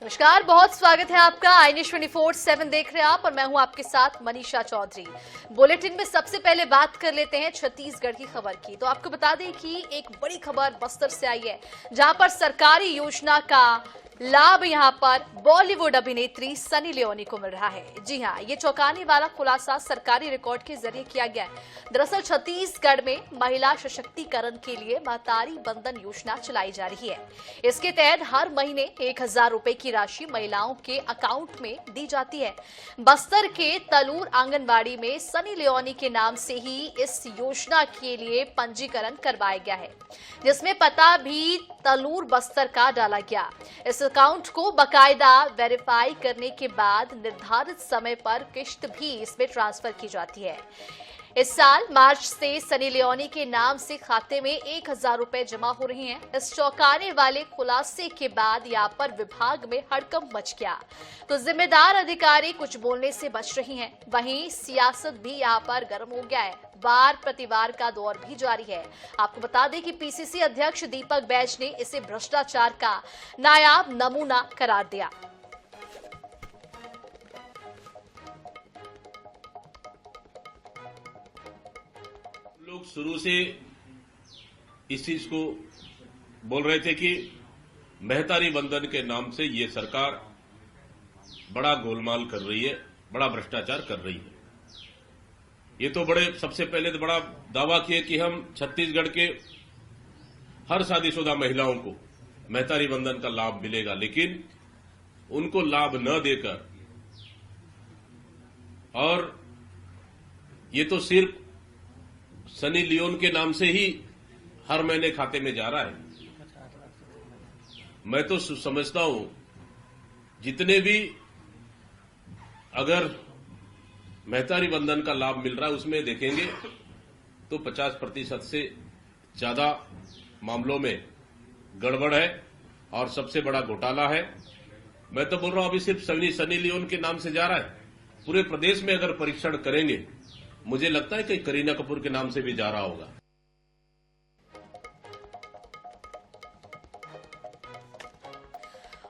नमस्कार, बहुत स्वागत है आपका। आई न्यूज 24/7 देख रहे हैं आप और मैं हूं आपके साथ मनीषा चौधरी। बुलेटिन में सबसे पहले बात कर लेते हैं छत्तीसगढ़ की खबर की। तो आपको बता दें कि एक बड़ी खबर बस्तर से आई है, जहां पर सरकारी योजना का लाभ यहां पर बॉलीवुड अभिनेत्री सनी लियोनी को मिल रहा है। जी हां, ये चौंकाने वाला खुलासा सरकारी रिकॉर्ड के जरिए किया गया है। दरअसल छत्तीसगढ़ में महिला सशक्तिकरण के लिए महतारी बंधन योजना चलाई जा रही है। इसके तहत हर महीने 1,000 रुपए की राशि महिलाओं के अकाउंट में दी जाती है। बस्तर के तलूर आंगनबाड़ी में सनी लियोनी के नाम से ही इस योजना के लिए पंजीकरण करवाया गया है, जिसमें पता भी तलूर बस्तर का डाला गया। इस अकाउंट को बकायदा वेरीफाई करने के बाद निर्धारित समय पर किश्त भी इसमें ट्रांसफर की जाती है। इस साल मार्च से सनी लियोनी के नाम से खाते में 1,000 रुपए जमा हो रहे हैं। इस चौंकाने वाले खुलासे के बाद यहाँ पर विभाग में हड़कंप मच गया, तो जिम्मेदार अधिकारी कुछ बोलने से बच रही हैं। वहीं सियासत भी यहाँ पर गर्म हो गया है। वार प्रतिवार का दौर भी जारी है। आपको बता दें कि पीसीसी अध्यक्ष दीपक बैज ने इसे भ्रष्टाचार का नायाब नमूना करार दिया। लोग शुरू से इस चीज को बोल रहे थे कि महतारी बंधन के नाम से ये सरकार बड़ा गोलमाल कर रही है, बड़ा भ्रष्टाचार कर रही है। ये तो सबसे पहले तो बड़ा दावा किए कि हम छत्तीसगढ़ के हर शादीशुदा महिलाओं को महतारी बंधन का लाभ मिलेगा, लेकिन उनको लाभ न देकर, और ये तो सिर्फ सनी लियोन के नाम से ही हर महीने खाते में जा रहा है। मैं तो समझता हूं जितने भी अगर महतारी बंधन का लाभ मिल रहा है उसमें देखेंगे तो 50% से ज्यादा मामलों में गड़बड़ है और सबसे बड़ा घोटाला है। मैं तो बोल रहा हूं अभी सिर्फ सनी लियोन के नाम से जा रहा है। पूरे प्रदेश में अगर परीक्षण करेंगे, मुझे लगता है कि करीना कपूर के नाम से भी जा रहा होगा।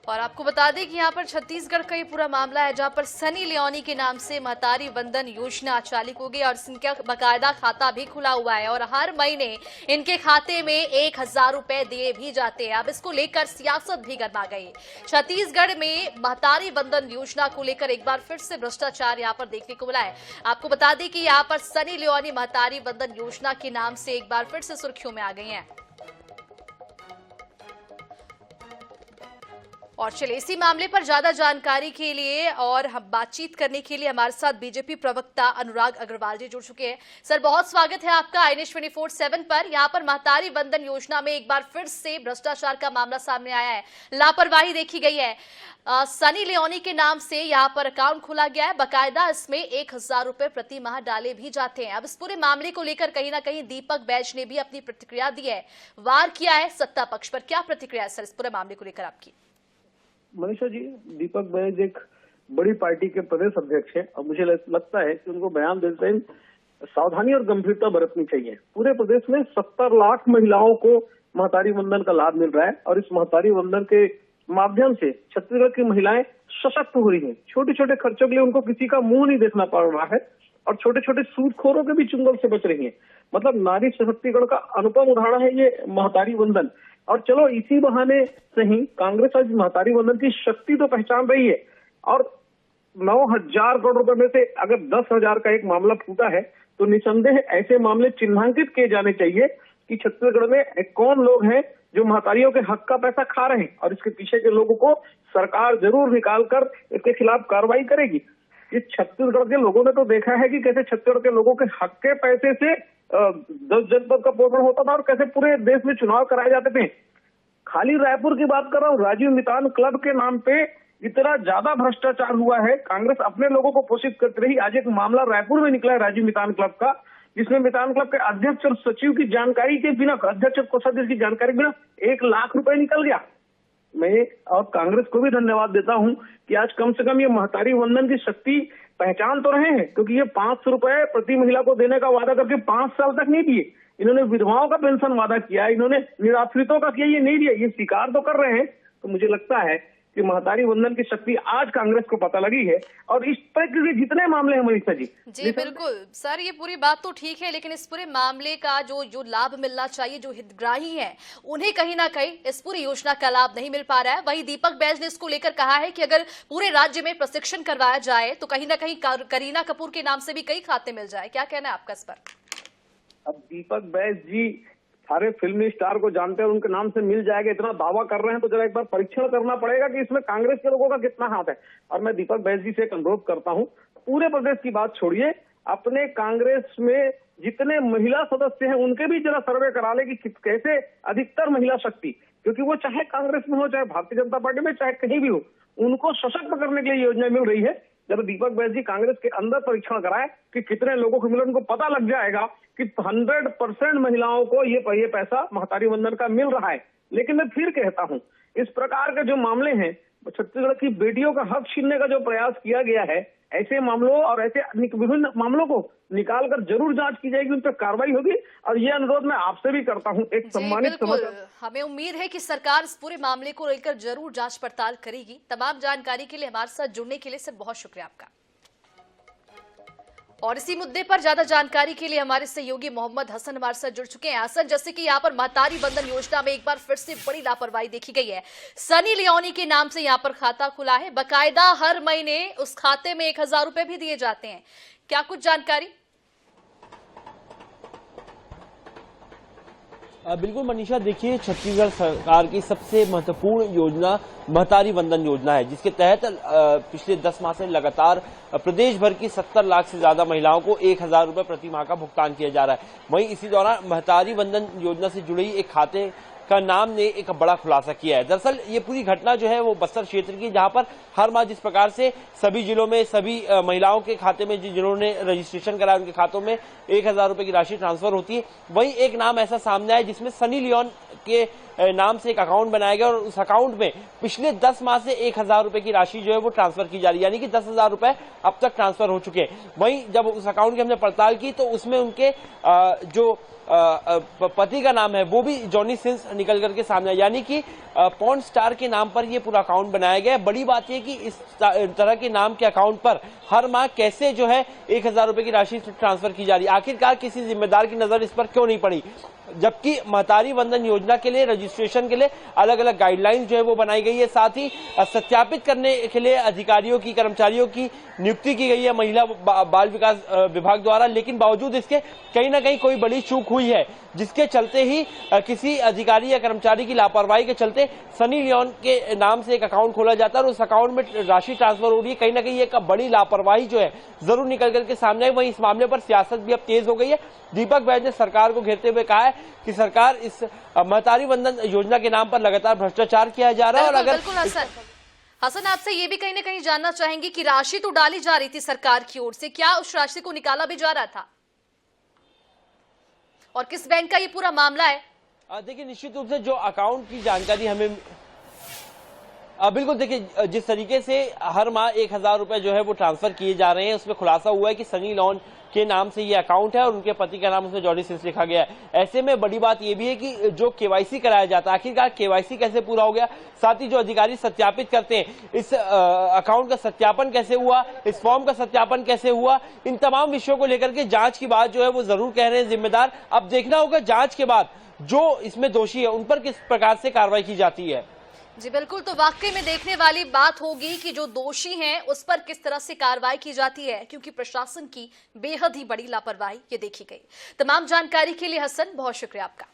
और आपको बता दें कि यहाँ पर छत्तीसगढ़ का ये पूरा मामला है, जहां पर सनी लियोनी के नाम से महतारी बंधन योजना चालू हो गई और इनका बकायदा खाता भी खुला हुआ है और हर महीने इनके खाते में 1,000 रुपए दिए भी जाते हैं। अब इसको लेकर सियासत भी गर्मा गई। छत्तीसगढ़ में महतारी बंधन योजना को लेकर एक बार फिर से भ्रष्टाचार यहाँ पर देखने को मिला है। आपको बता दें कि यहाँ पर सनी लियोनी महतारी बंधन योजना के नाम से एक बार फिर से सुर्खियों में आ गई हैं। और चलिए इसी मामले पर ज्यादा जानकारी के लिए और हम बातचीत करने के लिए हमारे साथ बीजेपी प्रवक्ता अनुराग अग्रवाल जी जुड़ चुके हैं। सर, बहुत स्वागत है आपका आई न्यूज 24/7 पर। यहाँ पर महतारी बंधन योजना में एक बार फिर से भ्रष्टाचार का मामला सामने आया है, लापरवाही देखी गई है। सनी लियोनी के नाम से यहाँ पर अकाउंट खोला गया है, बकायदा इसमें 1,000 रुपए प्रति माह डाले भी जाते हैं। अब इस पूरे मामले को लेकर कहीं ना कहीं दीपक बैज ने भी अपनी प्रतिक्रिया दी है, वार किया है सत्ता पक्ष पर। क्या प्रतिक्रिया है सर इस पूरे मामले को लेकर आपकी? मनीषा जी, दीपक बैज एक बड़ी पार्टी के प्रदेश अध्यक्ष हैं और मुझे लगता है कि उनको बयान देते हैं सावधानी और गंभीरता बरतनी चाहिए। पूरे प्रदेश में 70 लाख महिलाओं को महतारी बंधन का लाभ मिल रहा है और इस महतारी बंधन के माध्यम से छत्तीसगढ़ की महिलाएं सशक्त हो रही हैं। छोटे छोटे खर्चों के लिए उनको किसी का मुंह नहीं देखना पड़ रहा है और छोटे छोटे सूदखोरों के भी चुंगल से बच रही हैं। मतलब नारी सशक्तिकरण का अनुपम उदाहरण है ये महतारी बंधन। और चलो इसी बहाने से ही कांग्रेस आज महतारी बंधन की शक्ति तो पहचान रही है और 9,000 करोड़ रुपए में से अगर 10,000 का एक मामला फूटा है तो निसंदेह ऐसे मामले चिन्हांकित किए जाने चाहिए कि छत्तीसगढ़ में कौन लोग हैं जो महतारियों के हक का पैसा खा रहे हैं और इसके पीछे के लोगों को सरकार जरूर निकाल कर इसके खिलाफ कार्रवाई करेगी। इस छत्तीसगढ़ के लोगों ने तो देखा है कि कैसे छत्तीसगढ़ के लोगों के हक के पैसे से 10 जनपद का पोषण होता था और कैसे पूरे देश में चुनाव कराए जाते थे। खाली रायपुर की बात कर रहा हूँ, राजीव मितान क्लब के नाम पे इतना ज्यादा भ्रष्टाचार हुआ है। कांग्रेस अपने लोगों को पोषित करती रही। आज एक मामला रायपुर में निकला है राजीव मितान क्लब का, जिसमें मितान क्लब के अध्यक्ष और सचिव की जानकारी के बिना, अध्यक्ष और कोषाध्यक्ष की जानकारी के बिना 1 लाख रुपए निकल गया। मैं और कांग्रेस को भी धन्यवाद देता हूं कि आज कम से कम ये महतारी बंधन की शक्ति पहचान तो रहे हैं, क्योंकि ये 500 रुपए प्रति महिला को देने का वादा करके 5 साल तक नहीं दिए। इन्होंने विधवाओं का पेंशन वादा किया, इन्होंने निराश्रितों का किया, ये नहीं दिया। ये स्वीकार तो कर रहे हैं। तो मुझे लगता है कि महतारी वंदन की शक्ति आज कांग्रेस को पता लगी है। और इस तरह के जितने मामले हैं मनीषा जी। जी बिल्कुल सर, ये पूरी बात तो ठीक है, लेकिन इस पूरे मामले का जो लाभ मिलना चाहिए, जो हितग्राही हैं उन्हें कहीं ना कहीं इस पूरी योजना का लाभ नहीं मिल पा रहा है। वहीं दीपक बैज ने इसको लेकर कहा है कि अगर पूरे राज्य में प्रशिक्षण करवाया जाए तो कहीं ना कहीं करीना कपूर के नाम से भी कई खाते मिल जाए। क्या कहना है आपका इस पर? अब दीपक बैज जी सारे फिल्मी स्टार को जानते हैं और उनके नाम से मिल जाएगा, इतना दावा कर रहे हैं तो जरा एक बार परीक्षण करना पड़ेगा कि इसमें कांग्रेस के लोगों का कितना हाथ है। और मैं दीपक बैज जी से एक अनुरोध करता हूं, पूरे प्रदेश की बात छोड़िए, अपने कांग्रेस में जितने महिला सदस्य हैं उनके भी जरा सर्वे करा ले कि कैसे अधिकतर महिला शक्ति, क्योंकि वो चाहे कांग्रेस में हो, चाहे भारतीय जनता पार्टी में, चाहे कहीं भी हो, उनको सशक्त करने के लिए योजना मिल रही है। जब दीपक बैज जी कांग्रेस के अंदर परीक्षण कराए कि कितने लोगों को मिला, उनको पता लग जाएगा कि 100% महिलाओं को ये पैसा महतारी वंदन का मिल रहा है। लेकिन मैं फिर कहता हूं, इस प्रकार के जो मामले हैं, छत्तीसगढ़ की बेटियों का हक छीनने का जो प्रयास किया गया है, ऐसे मामलों और ऐसे विभिन्न मामलों को निकालकर जरूर जांच की जाएगी, उन पर कार्रवाई होगी। और ये अनुरोध मैं आपसे भी करता हूं, एक सम्मानित समाचार। हमें उम्मीद है कि सरकार इस पूरे मामले को लेकर जरूर जांच पड़ताल करेगी। तमाम जानकारी के लिए हमारे साथ जुड़ने के लिए सर बहुत शुक्रिया आपका। और इसी मुद्दे पर ज्यादा जानकारी के लिए हमारे सहयोगी मोहम्मद हसन हमारे साथ जुड़ चुके हैं। हसन, जैसे कि यहाँ पर महतारी वंदन योजना में एक बार फिर से बड़ी लापरवाही देखी गई है। सनी लियोनी के नाम से यहाँ पर खाता खुला है, बकायदा हर महीने उस खाते में 1000 रुपए भी दिए जाते हैं। क्या कुछ जानकारी? बिल्कुल मनीषा, देखिए छत्तीसगढ़ सरकार की सबसे महत्वपूर्ण योजना महतारी वंदन योजना है, जिसके तहत पिछले 10 माह से लगातार प्रदेश भर की 70 लाख से ज्यादा महिलाओं को 1000 रुपए प्रति माह का भुगतान किया जा रहा है। वहीं इसी दौरान महतारी वंदन योजना से जुड़ी एक खाते का नाम ने एक बड़ा खुलासा किया है। दरअसल ये पूरी घटना जो है वो बस्तर क्षेत्र की, जहां पर हर माह जिस प्रकार से सभी जिलों में सभी महिलाओं के खाते में जिन्होंने रजिस्ट्रेशन कराया उनके खातों में 1000 रुपए की राशि ट्रांसफर होती है, वहीं एक नाम ऐसा सामने आया जिसमें सनी लियोन के नाम से एक अकाउंट बनाया गया और उस अकाउंट में पिछले 10 माह से 1000 रुपए की राशि जो है वो ट्रांसफर की जा रही है, यानी कि 10,000 रुपए अब तक ट्रांसफर हो चुके हैं। वहीं जब उस अकाउंट की हमने पड़ताल की तो उसमें उनके जो पति का नाम है वो भी जॉनी सिंस निकल करके सामने आया, यानी कि पॉर्न स्टार के नाम पर ये पूरा अकाउंट बनाया गया है। बड़ी बात यह कि इस तरह के नाम के अकाउंट पर हर माह कैसे जो है 1000 रुपए की राशि ट्रांसफर की जा रही है, आखिरकार किसी जिम्मेदार की नजर इस पर क्यों नहीं पड़ी? जबकि महतारी वंदन योजना के लिए रजिस्ट्रेशन के लिए अलग अलग गाइडलाइंस जो है वो बनाई गई है, साथ ही सत्यापित करने के लिए अधिकारियों की, कर्मचारियों की नियुक्ति की गई है महिला बाल विकास विभाग द्वारा। लेकिन बावजूद इसके कहीं ना कहीं कोई बड़ी चूक हुई है, जिसके चलते ही किसी अधिकारी या कर्मचारी की लापरवाही के चलते सनी लियोन के नाम से एक अकाउंट खोला जाता है और उस अकाउंट में राशि ट्रांसफर हो रही है। कहीं ना कहीं एक बड़ी लापरवाही जो है जरूर निकल करके सामने आई। वहीं इस मामले पर सियासत भी अब तेज हो गई है। दीपक बैज ने सरकार को घेरते हुए कहा है कि सरकार इस महतारी वंदन योजना के नाम पर लगातार भ्रष्टाचार किया जा रहा है। और अगर हसन, आपसे ये भी कहीं ना कहीं जानना चाहेंगे कि राशि तो डाली जा रही थी सरकार की ओर से, क्या उस राशि को निकाला भी जा रहा था और किस बैंक का ये पूरा मामला है? देखिए, निश्चित रूप से जो अकाउंट की जानकारी हमें बिल्कुल, देखिए जिस तरीके से हर माह 1000 रुपए जो है वो ट्रांसफर किए जा रहे हैं, उसमें खुलासा हुआ है कि सनी लियोन के नाम से ये अकाउंट है और उनके पति का नाम उसमें जॉनी सिंस लिखा गया है। ऐसे में बड़ी बात यह भी है कि जो केवाईसी कराया जाता है, आखिरकार केवाईसी कैसे पूरा हो गया, साथ ही जो अधिकारी सत्यापित करते हैं इस अकाउंट का सत्यापन कैसे हुआ, इस फॉर्म का सत्यापन कैसे हुआ, इन तमाम विषयों को लेकर के जांच की बात जो है वो जरूर कह रहे हैं जिम्मेदार। अब देखना होगा जांच के बाद जो इसमें दोषी है उन पर किस प्रकार से कार्रवाई की जाती है। जी बिल्कुल, तो वाकई में देखने वाली बात होगी कि जो दोषी हैं उस पर किस तरह से कार्रवाई की जाती है, क्योंकि प्रशासन की बेहद ही बड़ी लापरवाही ये देखी गई। तमाम जानकारी के लिए हसन बहुत शुक्रिया आपका।